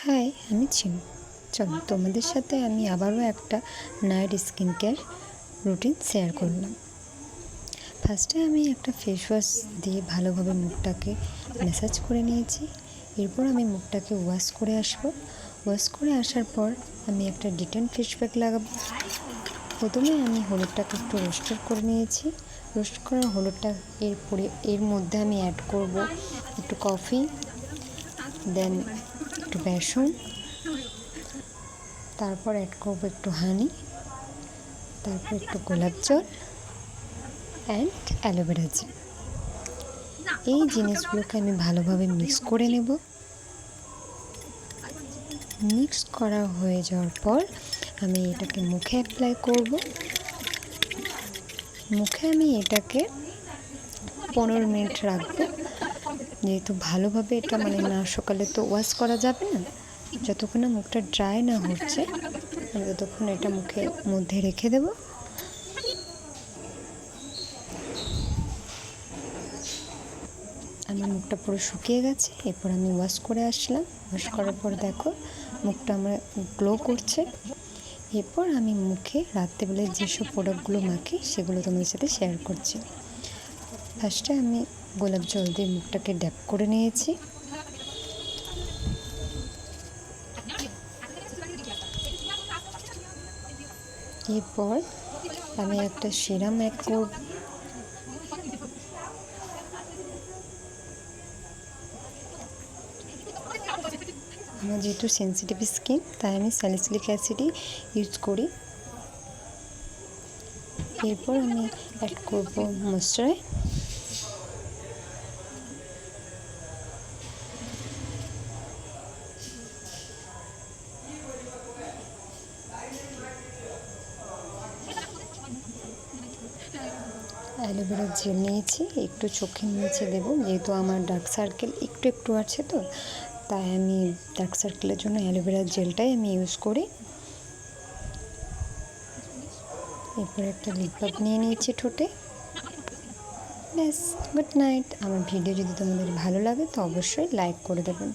High, আমি চিনু। চলো তোমাদের সাথে আমি আবারও একটা night skin care routine share করলাম। ফার্স্টে আমি একটা ফেস ওয়াশ দিয়ে ভালোভাবে মুখটাকে ম্যাসাজ করে নিয়েছি। এরপর আমি মুখটাকে ওয়াশ করে আসবো। ওয়াশ করে আসার পর আমি একটা ডিটেন ফেস প্যাক লাগাবো। প্রথমে আমি হলুদটাকে একটু রোস্টেড করে নিয়েছি। রোস্ট করা হলুদটা এর মধ্যে আমি অ্যাড করব একটু কফি, দেন একটু বেসন, তারপর অ্যাড করব একটু হানি, তারপর একটু গোলাপ জল অ্যান্ড অ্যালোভেরা জেল। এই জিনিসগুলোকে আমি ভালোভাবে মিক্স করে নেব। মিক্স করা হয়ে যাওয়ার পর আমি এটাকে মুখে অ্যাপ্লাই করব। মুখে আমি এটাকে 15 মিনিট রাখবো, যেহেতু ভালোভাবে এটা না সকালে তো ওয়াশ করা যাবে না, যতক্ষণ না মুখটা ড্রাই না হচ্ছে আমি ততক্ষণ এটা মুখের মধ্যে রেখে দেব। আমার মুখটা পুরো শুকিয়ে গেছে। এরপর আমি ওয়াশ করে আসলাম। ওয়াশ করার পর দেখো মুখটা আমার গ্লো করছে। এরপর আমি মুখে রাত্রেবেলায় যেসব প্রোডাক্টগুলো মাখি সেগুলো তোমাদের সাথে শেয়ার করছি। ফার্স্টে আমি গোলাপ জল দিয়ে মুখটাকে ড্যাপ করে নিয়েছি। এরপর আমি একটা সিরাম অ্যাড করব। আমার যেহেতু সেন্সিটিভ স্কিন তাই আমি স্যালিসিলিক অ্যাসিডই ইউজ করি। এরপর আমি অ্যাড করব ময়েশ্চারাইজার। অ্যালোভেরা জেল নিয়েছি, একটু চোখের নিচে দেবো, যেহেতু আমার ডার্ক সার্কেল একটু একটু আছে, তো তাই আমি ডার্ক সার্কেলের জন্য অ্যালোভেরা জেলটাই আমি ইউজ করি। এরপর একটা লিপ বাম নিয়ে নিয়েছি ঠোঁটে। ব্যাস, গুড নাইট। আমার ভিডিও যদি তোমাদের ভালো লাগে তো অবশ্যই লাইক করে দেবেন।